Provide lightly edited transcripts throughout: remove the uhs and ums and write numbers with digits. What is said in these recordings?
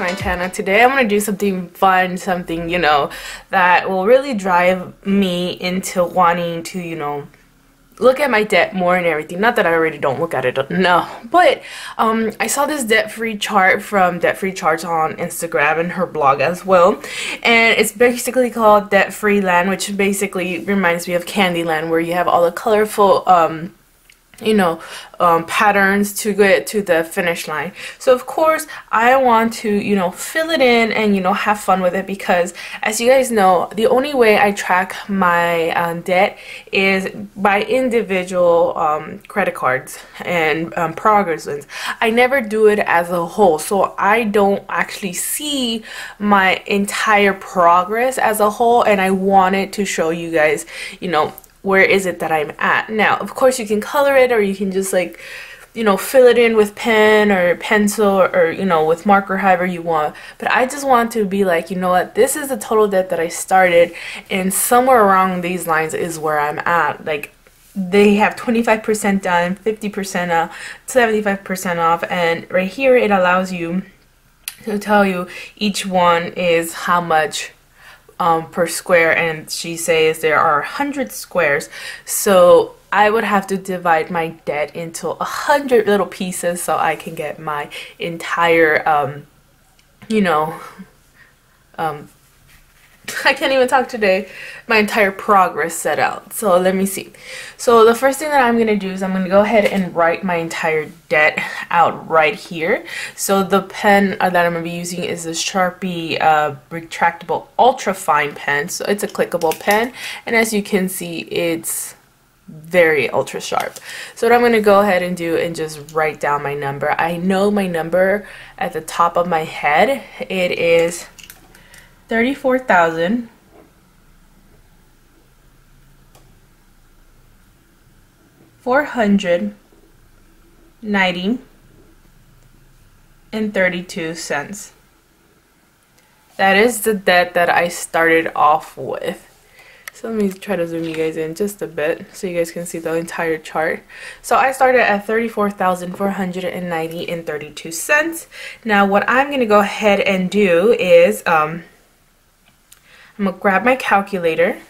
my channel. Today I'm going to do something fun, something, that will really drive me into wanting to, look at my debt more and everything. Not that I already don't look at it, no. But I saw this debt-free chart from Debt-Free Charts on Instagram and her blog as well. And it's basically called Debt-Free Land, which basically reminds me of Candyland, where you have all the colorful patterns to get to the finish line. So of course I want to fill it in and have fun with it, because as you guys know, the only way I track my debt is by individual credit cards and progress ones. I never do it as a whole, so I don't actually see my entire progress as a whole, and I wanted to show you guys where is it that I'm at. Now, of course, you can color it, or you can just fill it in with pen or pencil, or with marker, however you want. But I just want to be like, you know what, this is the total debt that I started, and somewhere around these lines is where I'm at. Like, they have 25% done, 50% off, 75% off, and right here it allows you to tell you each one is how much per square, and she says there are 100 squares, so I would have to divide my debt into 100 little pieces so I can get my entire I can't even talk today, my entire progress set out. So let me see. So the first thing that I'm going to do is I'm going to go ahead and write my entire debt out right here. So the pen that I'm going to be using is this Sharpie retractable ultra fine pen. So it's a clickable pen, and as you can see, it's very ultra sharp. So what I'm going to go ahead and do and just write down my number. I know my number at the top of my head. It is 34,000 $490 and 32 cents. That is the debt that I started off with. So let me try to zoom you guys in just a bit so you guys can see the entire chart. So I started at 34,490 and 32 cents. Now what I'm going to go ahead and do is I'm going to grab my calculator,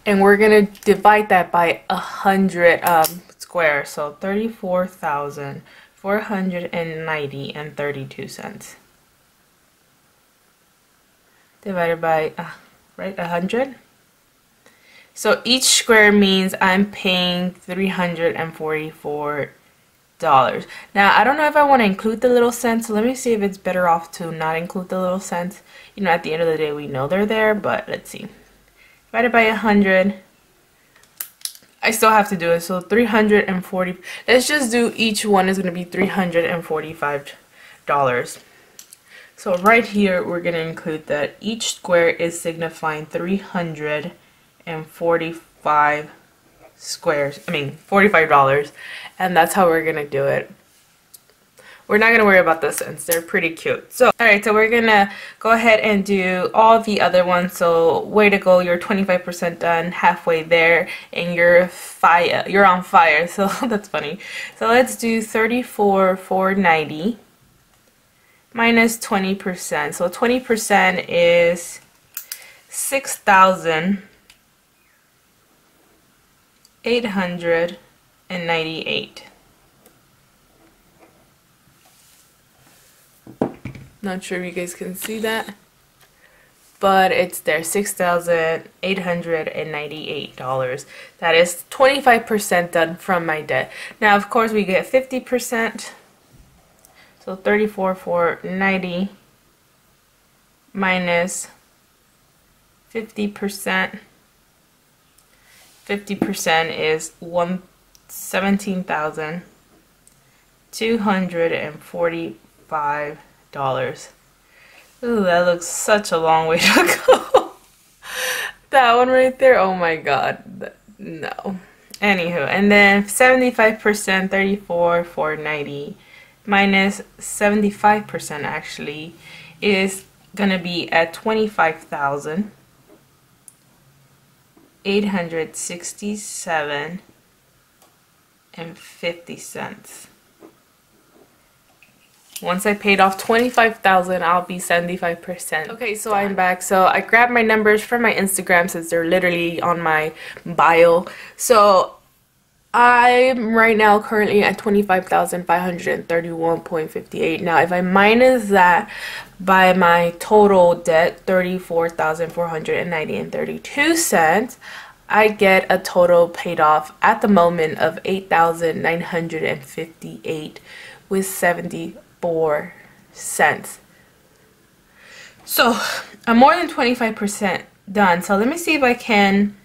and we're going to divide that by 100 squares. So 34,490 and 32 cents. Divided by, 100. So each square means I'm paying $344. Now, I don't know if I want to include the little cents, so let me see if it's better off to not include the little cents. At the end of the day, we know they're there, but let's see. Divided by 100. I still have to do it, so 340. Let's just do each one is going to be $345. So right here, we're going to include that each square is signifying 345 squares. $45, and that's how we're going to do it. We're not going to worry about the cents. They're pretty cute. So, alright, so we're going to go ahead and do all the other ones. So, way to go. You're 25% done, halfway there, and you're on fire. So, that's funny. So, let's do 34,490 minus 20%. So, 20% is 6,898. Not sure if you guys can see that, but it's there, $6,898. That is 25% done from my debt. Now, of course, we get 50%. So 34,490 minus 50%. 50% is $17,245. Ooh, that looks such a long way to go. That one right there, oh my god, no. Anywho, and then 75%, 34,490 minus 75% actually is gonna be at 25,867 and 50 cents. Once I paid off 25,000, I'll be 75%. Okay, so I'm back. So I grabbed my numbers from my Instagram since they're literally on my bio. So I'm right now currently at 25,531.58. Now, if I minus that by my total debt, 34,490.32 I get a total paid off at the moment of 8,958 with 74 cents. So I'm more than 25% done. So let me see if I can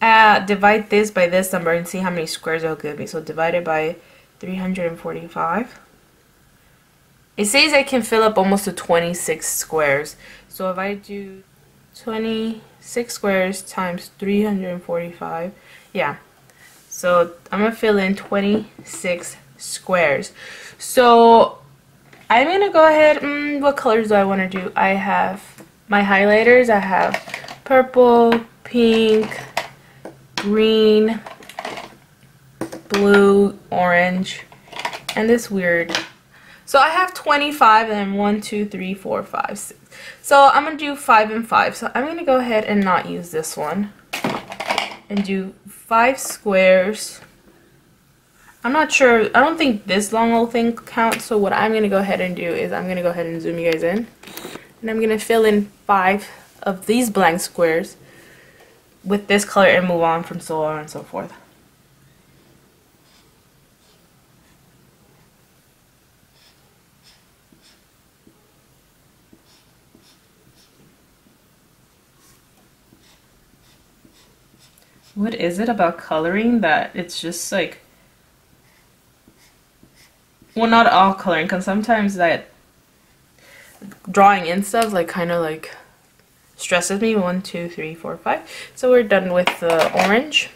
divide this by this number and see how many squares it'll give me. So divided by 345. It says I can fill up almost to 26 squares. So if I do 26 squares times 345, yeah. So I'm gonna fill in 26 squares. So I'm gonna go ahead. What colors do I want to do? I have my highlighters. I have purple, pink, green, blue, orange, and this weird. So I have 25 and 1, 2, 3, 4, 5, 6. So I'm gonna do 5 and 5. So I'm gonna go ahead and not use this one and do 5 squares. I'm not sure. I don't think this long old thing counts. So what I'm gonna go ahead and do is I'm gonna go ahead and zoom you guys in, and I'm gonna fill in 5 of these blank squares with this color and move on from so on and so forth. What is it about coloring that it's just like, well, not all coloring, because sometimes that drawing in stuff like kind of like stresses me. 1, 2, 3, 4, 5. So we're done with the orange.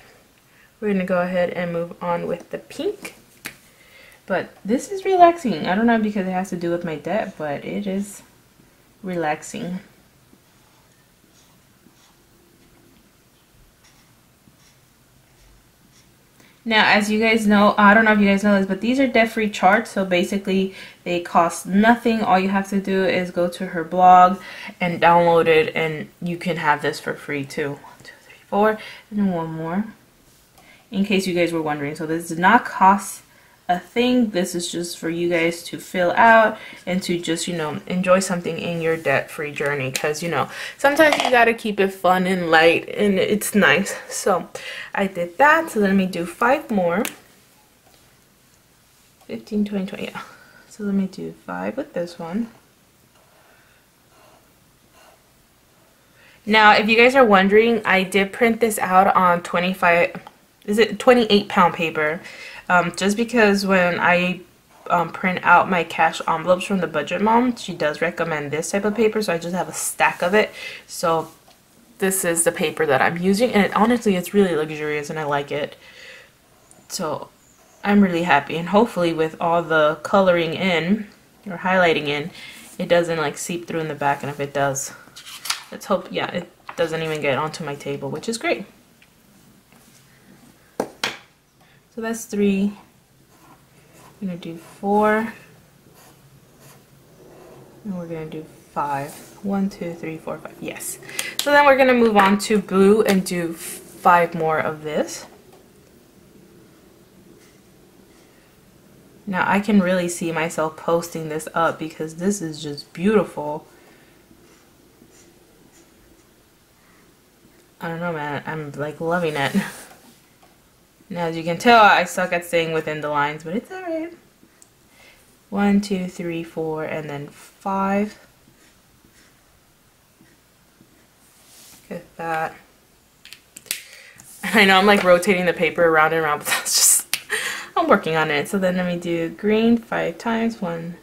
We're gonna go ahead and move on with the pink. But this is relaxing. I don't know because it has to do with my debt, but it is relaxing. Now, as you guys know, I don't know if you guys know this, but these are debt-free charts. So basically, they cost nothing. All you have to do is go to her blog and download it, and you can have this for free too. 1, 2, 3, 4, and then one more. In case you guys were wondering, so this does not cost a thing. This is just for you guys to fill out and to just, you know, enjoy something in your debt-free journey, because, you know, sometimes you gotta keep it fun and light, and it's nice. So I did that. So let me do 5 more. 15, 20, 20, yeah. So let me do 5 with this one. Now, if you guys are wondering, I did print this out on 28-pound paper. Just because when I print out my cash envelopes from the Budget Mom, she does recommend this type of paper, so I just have a stack of it. So this is the paper that I'm using, and honestly, it's really luxurious and I like it. So I'm really happy, and hopefully with all the coloring in, or highlighting in, it doesn't like seep through in the back, and if it does, let's hope, yeah, it doesn't even get onto my table, which is great. So that's 3. I'm going to do 4. And we're going to do 5. 1, 2, 3, 4, 5. Yes. So then we're going to move on to blue and do 5 more of this. Now I can really see myself posting this up because this is just beautiful. I don't know, man. I'm like loving it. Now, as you can tell, I suck at staying within the lines, but it's alright. 1, 2, 3, 4, and then 5. Look at that. I know I'm like rotating the paper around and around, but that's just, I'm working on it. So then let me do green 5 times. 1,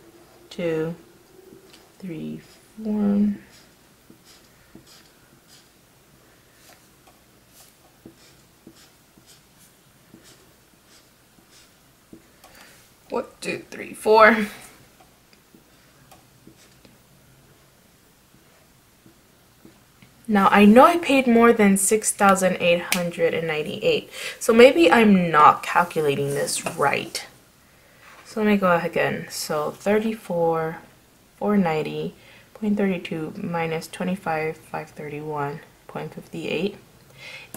2, 3, 4. One, 2, 3, 4. Now I know I paid more than 6,898, so maybe I'm not calculating this right. So let me go again. So 34,490.32 minus 25,531.58.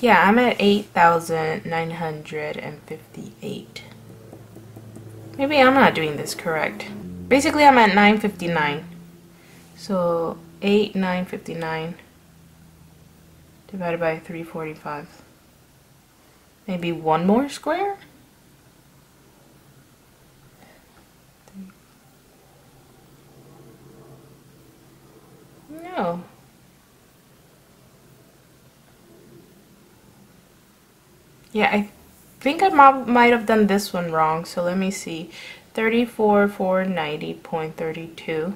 Yeah, I'm at 8,958. Maybe I'm not doing this correct. Basically, I'm at 959. So 8,959 divided by 345. Maybe one more square? No. Yeah, I think I might have done this one wrong. So let me see. 34,490.32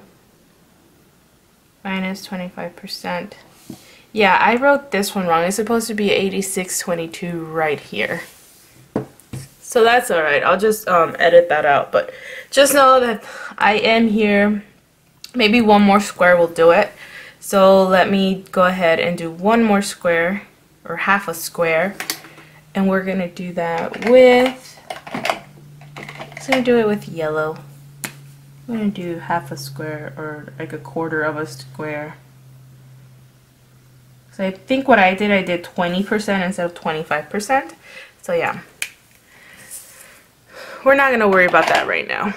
minus 25%. Yeah, I wrote this one wrong. It's supposed to be 8622 right here. So that's alright. I'll just edit that out. But just know that I am here. Maybe one more square will do it. So let me go ahead and do one more square, or half a square. And we're going to do that with, I'm just going to do it with yellow. I'm going to do half a square, or like a quarter of a square. So I think what I did 20% instead of 25%. So yeah. We're not going to worry about that right now.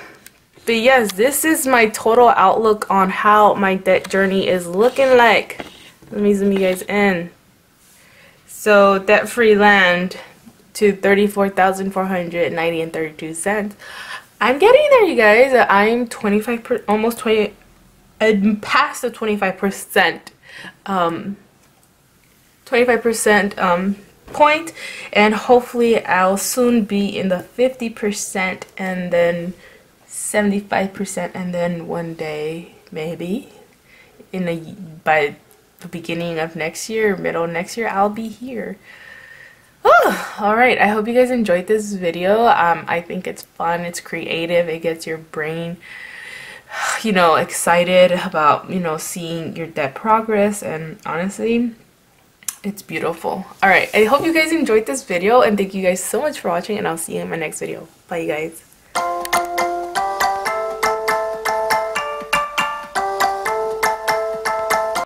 But yes, this is my total outlook on how my debt journey is looking like. Let me zoom you guys in. So debt-free land to 34,490 and 32 cents. I'm getting there, you guys. I'm 25%, almost 20, I'm past the 25%. 25% point, and hopefully I'll soon be in the 50% and then 75%, and then one day maybe by the beginning of next year, middle of next year, I'll be here. Oh, alright, I hope you guys enjoyed this video. I think it's fun, it's creative, it gets your brain, you know, excited about, you know, seeing your debt progress, and honestly, it's beautiful. Alright, I hope you guys enjoyed this video, and thank you guys so much for watching, and I'll see you in my next video. Bye, you guys.